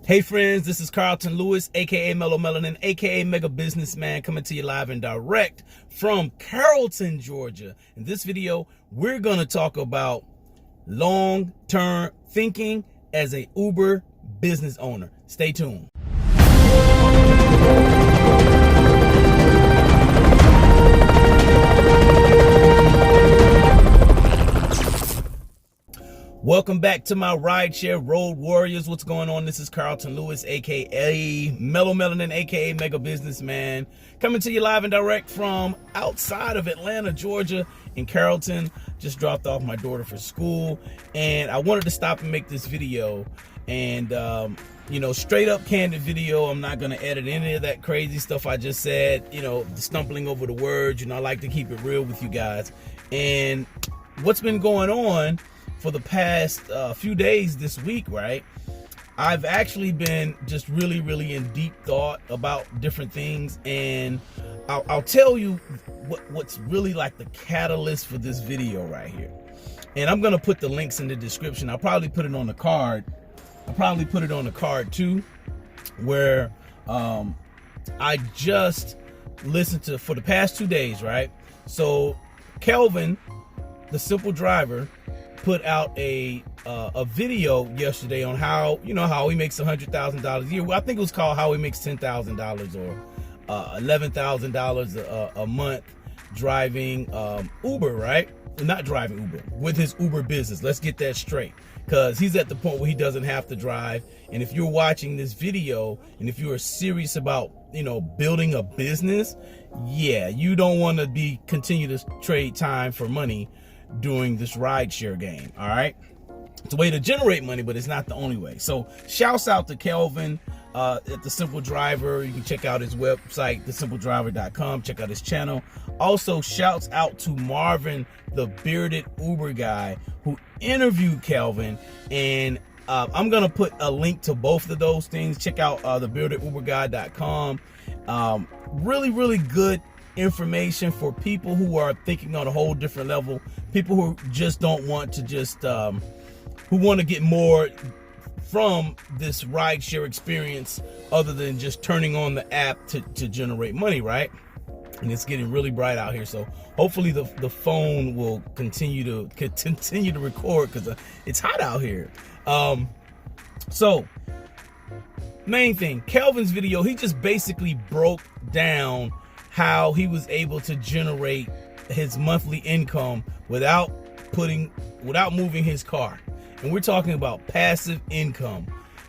Hey friends, this is Carlton Lewis, aka Mellow Melanin, aka Mega Businessman, coming to you live and direct from Carrollton, Georgia. In this video, we're gonna talk about long-term thinking as a Uber business owner. Stay tuned. Welcome back to my rideshare road warriors. What's going on? This is Carlton Lewis, aka Mellow Melanin, aka Mega Businessman, coming to you live and direct from outside of Atlanta, Georgia, in Carrollton. Just dropped off my daughter for school, and I wanted to stop and make this video. And straight up candid video. I'm not gonna edit any of that crazy stuff I just said. Stumbling over the words. I like to keep it real with you guys. And what's been going on for the past few days this week, right? I've actually been just really in deep thought about different things, and I'll tell you what's really like the catalyst for this video right here. And I'm gonna put the links in the description. I'll probably put it on the card. I'll probably put it on the card too, where I just listened to for the past 2 days, right? So Kelvin, the simple driver, put out a video yesterday on how he makes $100,000 a year. Well, I think it was called how he makes $10,000 or $11,000 a month driving Uber, right? Not driving Uber, with his Uber business. Let's get that straight, because he's at the point where he doesn't have to drive. And if you're watching this video and if you are serious about building a business, yeah, you don't want to continue to trade time for money doing this rideshare game. All right, it's a way to generate money, but it's not the only way. So shouts out to Kelvin at The Simple Driver. You can check out his website, thesimpledriver.com. Check out his channel. Also shouts out to Marvin, the bearded Uber guy who interviewed Kelvin, and I'm gonna put a link to both of those things. Check out thebeardeduberguy.com. Really good information for people who are thinking on a whole different level, people who just don't want to who want to get more from this rideshare experience other than just turning on the app to generate money, right? And it's getting really bright out here, so hopefully the phone will continue to record, because it's hot out here. So main thing, Kelvin's video, he just basically broke down how he was able to generate his monthly income without moving his car. And we're talking about passive income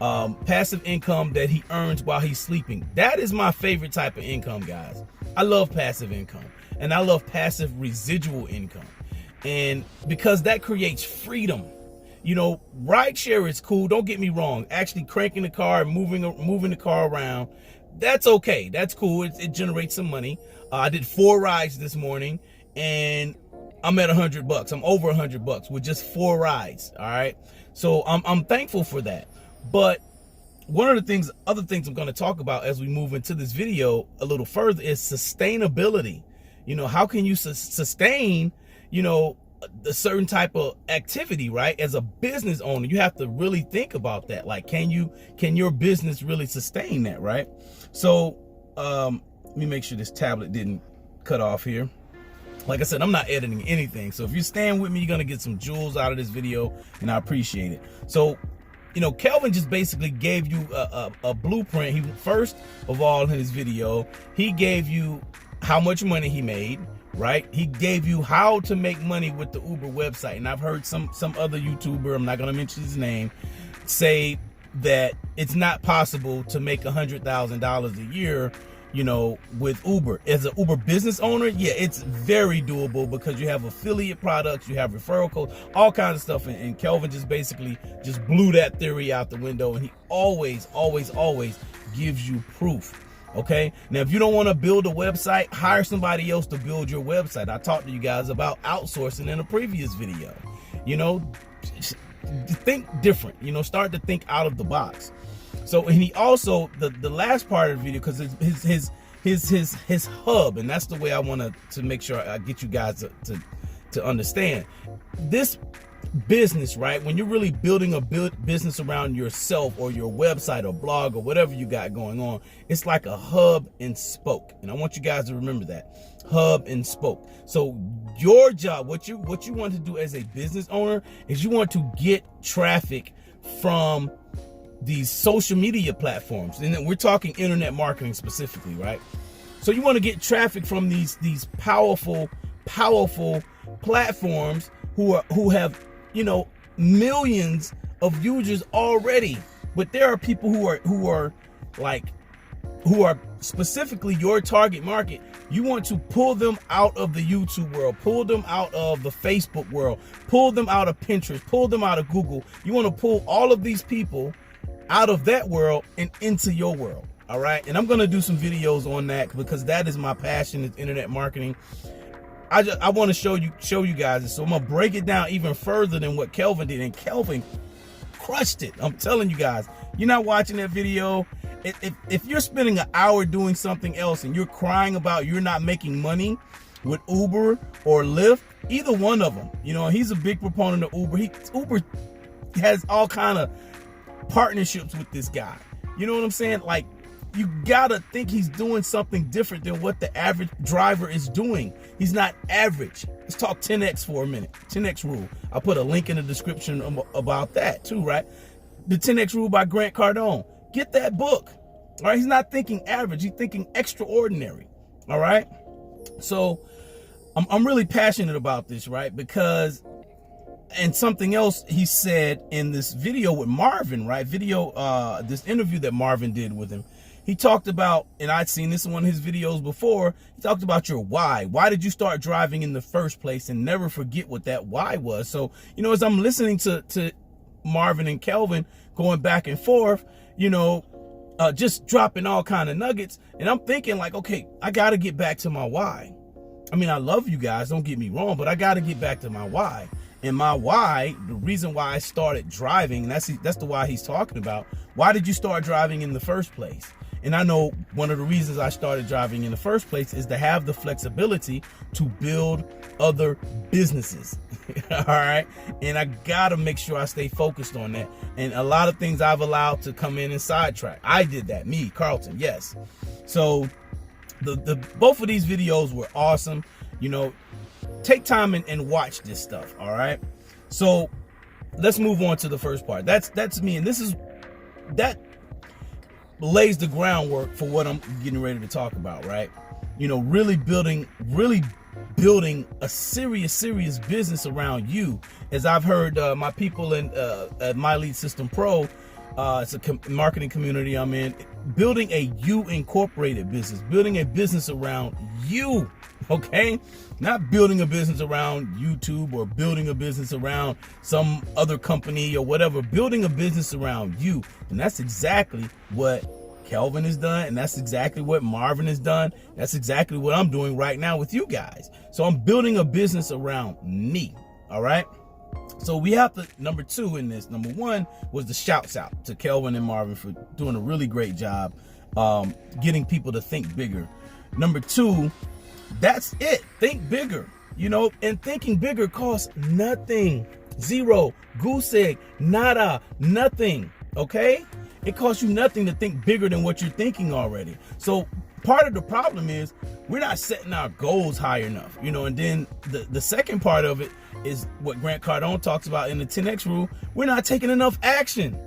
that he earns while he's sleeping. That is my favorite type of income, guys. I love passive income, and I love passive residual income, and because that creates freedom. Rideshare is cool, don't get me wrong. Actually cranking the car and moving the car around, that's okay. That's cool. It generates some money. I did 4 rides this morning, and I'm at $100. I'm over $100 with just 4 rides. All right. So I'm thankful for that. But one of the other things I'm going to talk about as we move into this video a little further is sustainability. How can you sustain, a certain type of activity, right? As a business owner, you have to really think about that. Like, can your business really sustain that, right? So let me make sure this tablet didn't cut off here. Like I said, I'm not editing anything, so if you're staying with me, you're gonna get some jewels out of this video, and I appreciate it. So Kelvin just basically gave you a blueprint. He first of all, in his video, he gave you how much money he made, right? He gave you how to make money with the Uber website. And I've heard some other YouTuber, I'm not gonna mention his name, say that it's not possible to make $100,000 a year, with Uber. As an Uber business owner, yeah, it's very doable, because you have affiliate products, you have referral codes, all kinds of stuff. And Kelvin just basically just blew that theory out the window, and he always gives you proof. Okay, now if you don't want to build a website, hire somebody else to build your website. I talked to you guys about outsourcing in a previous video. Think different, start to think out of the box. So, and he also, the last part of the video, because his hub, and that's the way I want to make sure I get you guys to understand. This business, right? When you're really building a business around yourself or your website or blog or whatever you got going on, it's like a hub and spoke. And I want you guys to remember that. Hub and spoke. So your job, what you want to do as a business owner is you want to get traffic from these social media platforms. And then we're talking internet marketing specifically, right? So you want to get traffic from these powerful platforms who have, you know, millions of users already. But there are people who are specifically your target market. You want to pull them out of the YouTube world, pull them out of the Facebook world, pull them out of Pinterest, pull them out of Google. You want to pull all of these people out of that world and into your world. All right. And I'm going to do some videos on that because that is my passion, is internet marketing. I want to show you guys this. So I'm going to break it down even further than what Kelvin did. And Kelvin crushed it. I'm telling you guys, you're not watching that video. If you're spending an hour doing something else and you're crying about you're not making money with Uber or Lyft, either one of them, you know, he's a big proponent of Uber. Uber has all kind of partnerships with this guy. You know what I'm saying? Like, you gotta think he's doing something different than what the average driver is doing. He's not average. Let's talk 10X for a minute. 10X rule. I'll put a link in the description about that too, right? The 10X rule by Grant Cardone. Get that book. All right. He's not thinking average. He's thinking extraordinary. All right. So I'm really passionate about this, right? Because, and something else he said in this video with Marvin, right? This interview that Marvin did with him. He talked about, and I'd seen this in one of his videos before, he talked about your why. Why did you start driving in the first place? And never forget what that why was. So, you know, as I'm listening to Marvin and Kelvin going back and forth, you know, just dropping all kind of nuggets. And I'm thinking like, okay, I got to get back to my why. I mean, I love you guys, don't get me wrong, but I got to get back to my why. And my why, the reason why I started driving, and that's the why he's talking about. Why did you start driving in the first place? And I know one of the reasons I started driving in the first place is to have the flexibility to build other businesses. All right. And I got to make sure I stay focused on that. And a lot of things I've allowed to come in and sidetrack. I did that. Me, Carlton. Yes. So the both of these videos were awesome. You know, take time and watch this stuff. All right. So let's move on to the first part. That's me. And that lays the groundwork for what I'm getting ready to talk about, right? You know, really building a serious business around you. As I've heard my people at My Lead System Pro, it's a marketing community I'm in, building a you incorporated business, building a business around you, okay? Not building a business around YouTube or building a business around some other company or whatever, building a business around you. And that's exactly what Kelvin has done. And that's exactly what Marvin has done. That's exactly what I'm doing right now with you guys. So I'm building a business around me. All right. So we have to, number two in this, number one was the shouts out to Kelvin and Marvin for doing a really great job getting people to think bigger. Number two, that's it. Think bigger, you know, and thinking bigger costs nothing. Zero, goose egg, nada, nothing. Okay. It costs you nothing to think bigger than what you're thinking already. So part of the problem is we're not setting our goals high enough, you know, and then the second part of it is what Grant Cardone talks about in the 10X rule. We're not taking enough action.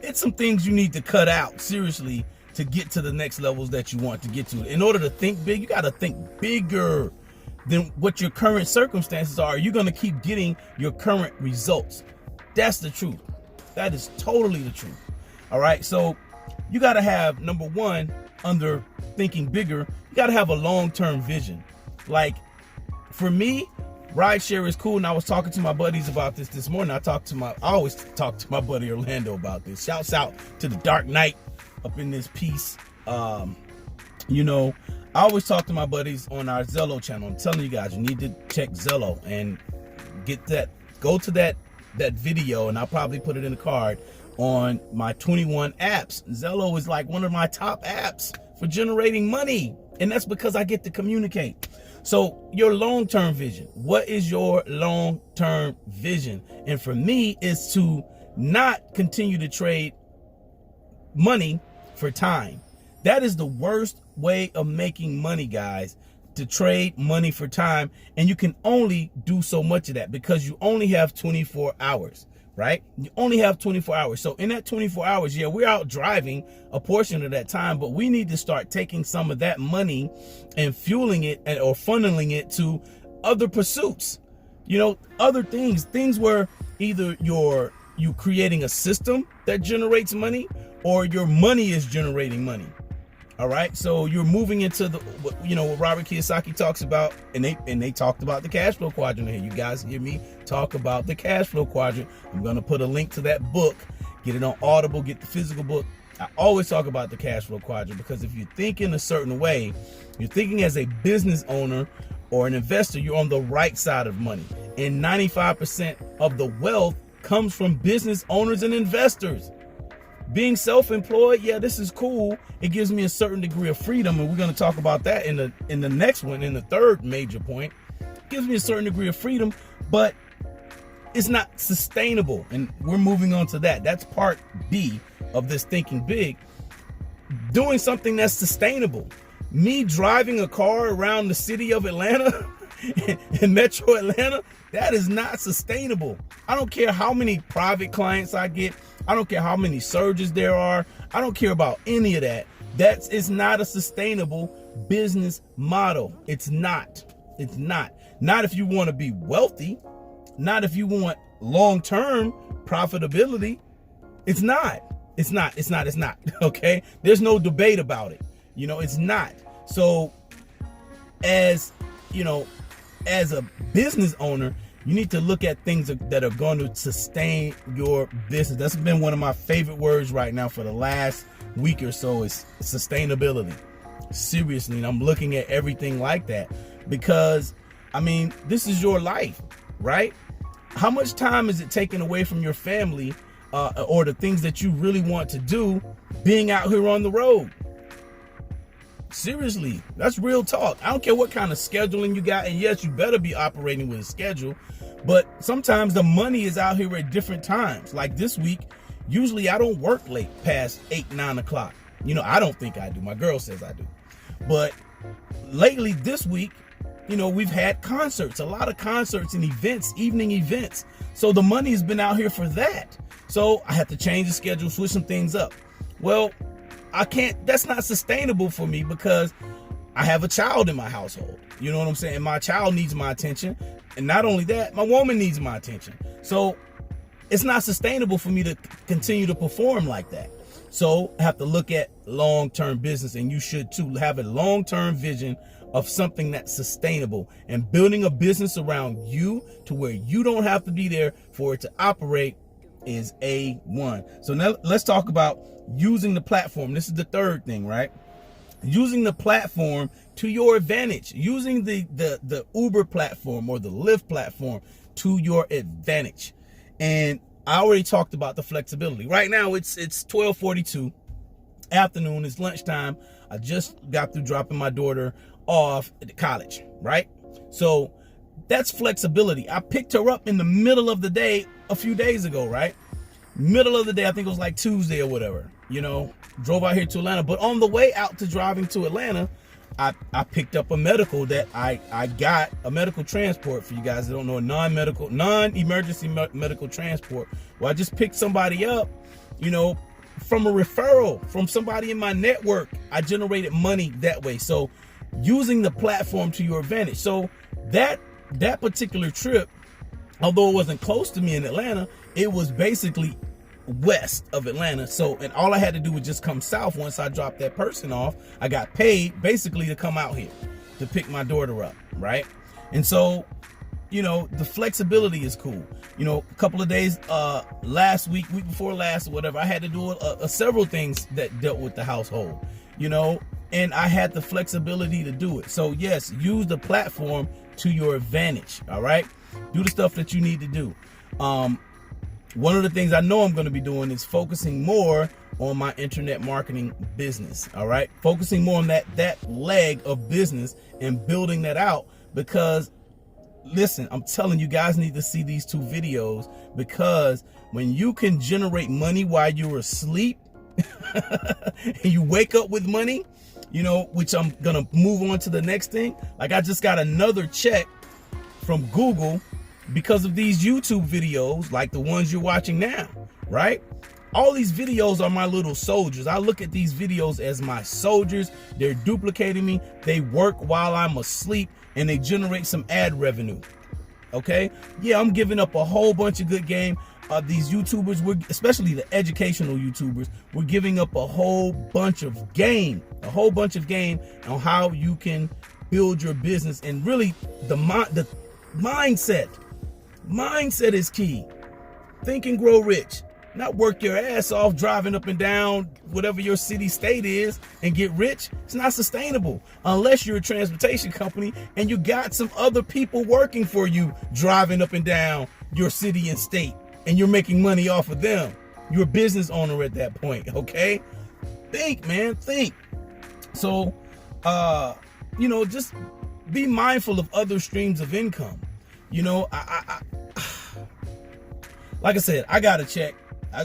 It's some things you need to cut out seriously to get to the next levels that you want to get to. In order to think big, you got to think bigger than what your current circumstances are. You're going to keep getting your current results. That's the truth. That is totally the truth. All right. So you got to have, number one, under thinking bigger, you got to have a long-term vision. Like for me, rideshare is cool. And I was talking to my buddies about this morning. I always talk to my buddy Orlando about this. Shouts out to the Dark Knight up in this piece. You know, I always talk to my buddies on our Zello channel. I'm telling you guys, you need to check Zello and get that. Go to that video, and I'll probably put it in the card on my 21 apps. Zello is like one of my top apps for generating money, and that's because I get to communicate. So your long-term vision, what is your long-term vision? And for me, is to not continue to trade money for time. That is the worst way of making money, guys, to trade money for time. And you can only do so much of that because you only have 24 hours, right? You only have 24 hours. So in that 24 hours, yeah, we're out driving a portion of that time, but we need to start taking some of that money and fueling it or funneling it to other pursuits, other things where either you creating a system that generates money or your money is generating money. All right, so you're moving into what Robert Kiyosaki talks about, and they talked about the cash flow quadrant here. You guys hear me talk about the cash flow quadrant. I'm gonna put a link to that book. Get it on Audible. Get the physical book. I always talk about the cash flow quadrant because if you think in a certain way, you're thinking as a business owner or an investor, you're on the right side of money. And 95% of the wealth comes from business owners and investors. Being self-employed, yeah, this is cool. It gives me a certain degree of freedom, and we're going to talk about that in the next one, in the third major point. It gives me a certain degree of freedom, but it's not sustainable, and we're moving on to that. That's part B of this thinking big. Doing something that's sustainable. Me driving a car around the city of Atlanta in Metro Atlanta, that is not sustainable. I don't care how many private clients I get. I don't care how many surges there are. I don't care about any of that. That is not a sustainable business model. It's not. It's not. Not if you want to be wealthy. Not if you want long-term profitability. It's not. It's not. It's not. It's not. Okay? There's no debate about it. It's not. So as a business owner, you need to look at things that are going to sustain your business. That's been one of my favorite words right now for the last week or so, is sustainability. Seriously, and I'm looking at everything like that because, this is your life, right? How much time is it taken away from your family or the things that you really want to do being out here on the road? Seriously, that's real talk. I don't care what kind of scheduling you got. And yes, you better be operating with a schedule. But sometimes the money is out here at different times. Like this week, usually I don't work late past 8, 9 o'clock. I don't think I do. My girl says I do. But lately this week, we've had concerts, a lot of concerts and events, evening events. So the money has been out here for that. So I have to change the schedule, switch some things up. Well, I can't, that's not sustainable for me because I have a child in my household. You know what I'm saying? My child needs my attention. And not only that, my woman needs my attention. So it's not sustainable for me to continue to perform like that. So I have to look at long-term business, and you should too. Have a long-term vision of something that's sustainable and building a business around you to where you don't have to be there for it to operate is A1. So now let's talk about using the platform. This is the third thing, right? Using the platform to your advantage, using the Uber platform or the Lyft platform to your advantage. And I already talked about the flexibility. Right now it's 12:42 afternoon, it's lunchtime. I just got through dropping my daughter off at college, right? So that's flexibility. I picked her up in the middle of the day a few days ago, right? Middle of the day, I think it was like Tuesday or whatever, drove out here to Atlanta. But on the way out to driving to Atlanta, I picked up a medical that I got a medical transport. For you guys that don't know, non-emergency medical transport. Well, I just picked somebody up, from a referral from somebody in my network. I generated money that way. So using the platform to your advantage. So that particular trip, although it wasn't close to me in Atlanta, it was basically west of Atlanta. So, and all I had to do was just come south. Once I dropped that person off, I got paid basically to come out here to pick my daughter up, right? And so, the flexibility is cool. A couple of days last week before last or whatever, I had to do several things that dealt with the household, and I had the flexibility to do it. So yes, use the platform to your advantage. All right, do the stuff that you need to do. One of the things I know I'm going to be doing is focusing more on my internet marketing business. All right, focusing more on that leg of business and building that out, because listen, I'm telling you guys need to see these 2 videos, because when you can generate money while you're asleep and you wake up with money, you know, which I'm gonna move on to the next thing. Like, I just got another check from Google because of these YouTube videos, like the ones you're watching now, right? All these videos are my little soldiers. I look at these videos as my soldiers. They're duplicating me. They work while I'm asleep, and they generate some ad revenue. Okay? Yeah, I'm giving up a whole bunch of good game. These YouTubers, especially the educational YouTubers, we're giving up a whole bunch of game on how you can build your business. And really, the mindset is key. Think and grow rich. Not work your ass off driving up and down whatever your city state is and get rich. It's not sustainable unless you're a transportation company and you got some other people working for you driving up and down your city and state, and you're making money off of them. You're a business owner at that point, okay? Think, man, think. So, you know, just be mindful of other streams of income. You know, like I said, I got a check.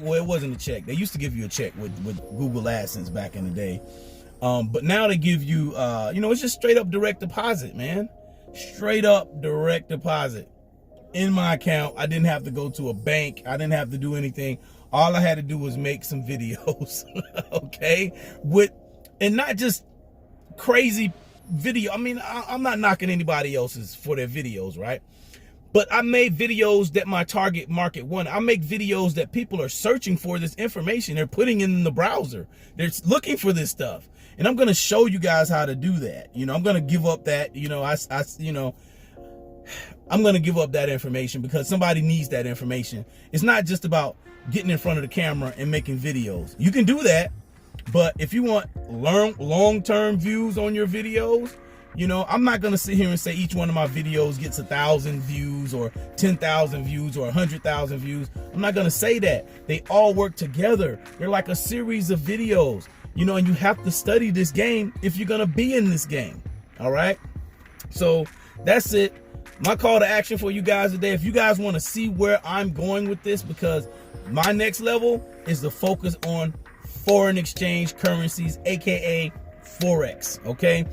Well, it wasn't a check. They used to give you a check with Google AdSense back in the day. But now they give you, you know, it's just straight up direct deposit, man. Straight up direct deposit in my account. I didn't have to go to a bank. I didn't have to do anything. All I had to do was make some videos, okay? And not just crazy video. I mean, I'm not knocking anybody else's for their videos, right? But I made videos that my target market wanted. I make videos that people are searching for this information. They're putting in the browser. They're looking for this stuff. And I'm going to show you guys how to do that. You know, I'm going to give up that, you know, I'm going to give up that information because somebody needs that information. It's not just about getting in front of the camera and making videos. You can do that. But if you want long-term views on your videos, you know, I'm not going to sit here and say each one of my videos gets 1,000 views or 10,000 views or 100,000 views. I'm not going to say that. They all work together. They're like a series of videos, you know, and you have to study this game if you're going to be in this game. All right. So that's it. My call to action for you guys today. If you guys want to see where I'm going with this, because my next level is to focus on foreign exchange currencies, aka Forex. Okay.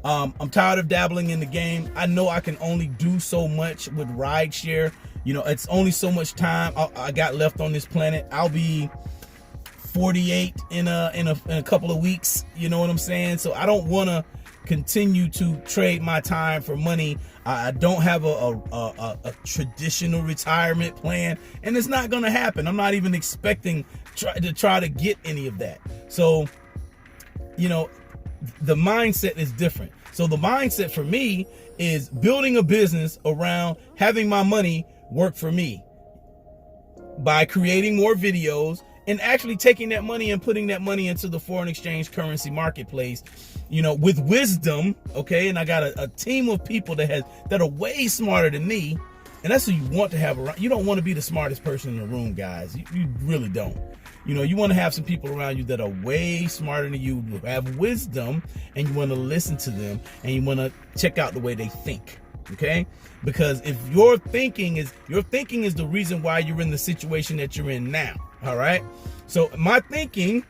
I'm tired of dabbling in the game. I know I can only do so much with rideshare. You know, it's only so much time I got left on this planet. I'll be 48 in a couple of weeks. You know what I'm saying? So I don't want to continue to trade my time for money. I don't have a traditional retirement plan, and it's not going to happen. I'm not even expecting to try to get any of that. So, you know, the mindset is different. So the mindset for me is building a business around having my money work for me by creating more videos and actually taking that money and putting that money into the foreign exchange currency marketplace, you know, with wisdom. Okay. And I got a team of people that are way smarter than me. And that's who you want to have around. You don't want to be the smartest person in the room, guys. You really don't. You know, you want to have some people around you that are way smarter than you, who have wisdom, and you want to listen to them, and you want to check out the way they think. Okay? Because if your thinking is the reason why you're in the situation that you're in now. All right? So my thinking,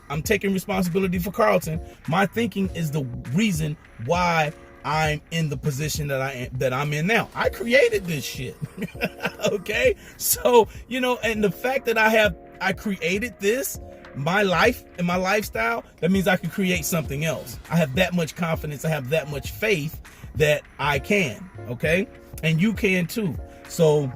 I'm taking responsibility for Carlton. My thinking is the reason why I'm in the position that I'm in now. I created this shit. Okay? So, you know, and the fact that I created this, my life and my lifestyle, that means I can create something else. I have that much confidence. I have that much faith that I can. Okay? And you can too. So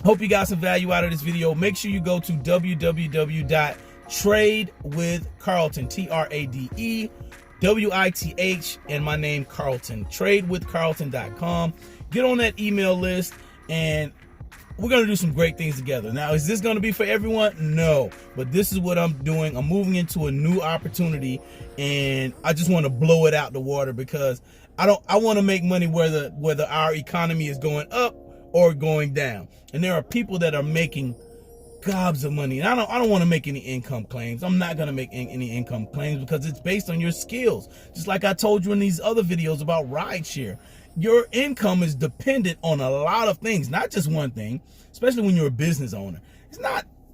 hope you got some value out of this video. Make sure you go to www.tradewithcarlton, TradeWITH, and my name, Carlton. TradeWithCarlton.com. Get on that email list, and we're going to do some great things together. Now, is this going to be for everyone? No, but this is what I'm doing. I'm moving into a new opportunity, and I just want to blow it out the water because I want to make money whether our economy is going up or going down. And there are people that are making gobs of money. And I don't want to make any income claims. I'm not going to make any income claims because it's based on your skills. Just like I told you in these other videos about rideshare. Your income is dependent on a lot of things, not just one thing, especially when you're a business owner.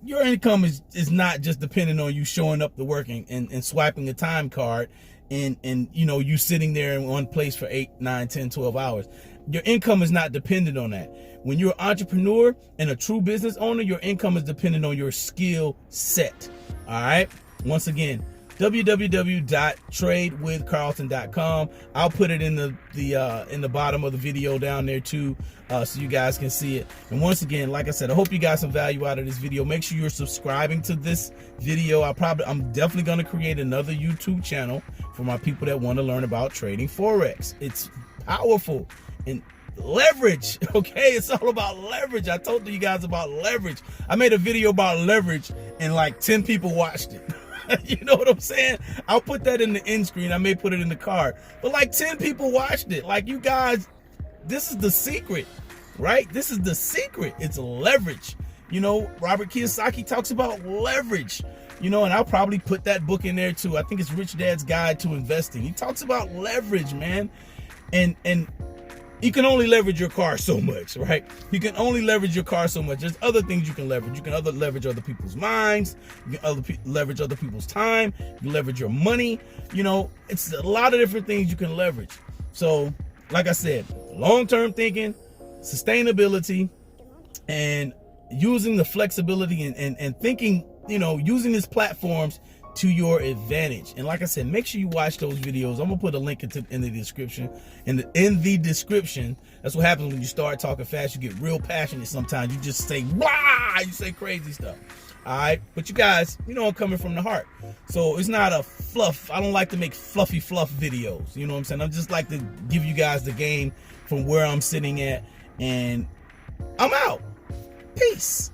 Your income is not just dependent on you showing up to work and swiping a time card and you sitting there in one place for 8, 9, 10, 12 hours. Your income is not dependent on that. When you're an entrepreneur and a true business owner, your income is dependent on your skill set. All right. Once again, www.tradewithcarlton.com. I'll put it in the bottom of the video down there too, so you guys can see it. And once again, like I said, I hope you got some value out of this video. Make sure you're subscribing to this video. I'm definitely going to create another YouTube channel for my people that want to learn about trading Forex. It's powerful and leverage. Okay, it's all about leverage. I told you guys about leverage. I made a video about leverage and like 10 people watched it. You know what I'm saying? I'll put that in the end screen. I may put it in the card. But like 10 people watched it. Like, you guys, this is the secret, right? This is the secret. It's leverage. Robert Kiyosaki talks about leverage, and I'll probably put that book in there too. I think it's Rich Dad's Guide to Investing. He talks about leverage, man. And you can only leverage your car so much, right? You can only leverage your car so much. There's other things you can leverage. You can leverage other people's minds. You can leverage other people's time. You can leverage your money. It's a lot of different things you can leverage. So, like I said, long-term thinking, sustainability, and using the flexibility and thinking, using these platforms to your advantage. And like I said, make sure you watch those videos. I'm gonna put a link in the description. In the description, that's what happens when you start talking fast. You get real passionate sometimes. You just say, "Wow!" You say crazy stuff. All right, but you guys, I'm coming from the heart. So it's not a fluff. I don't like to make fluffy fluff videos. You know what I'm saying? I just like to give you guys the game from where I'm sitting at, and I'm out. Peace.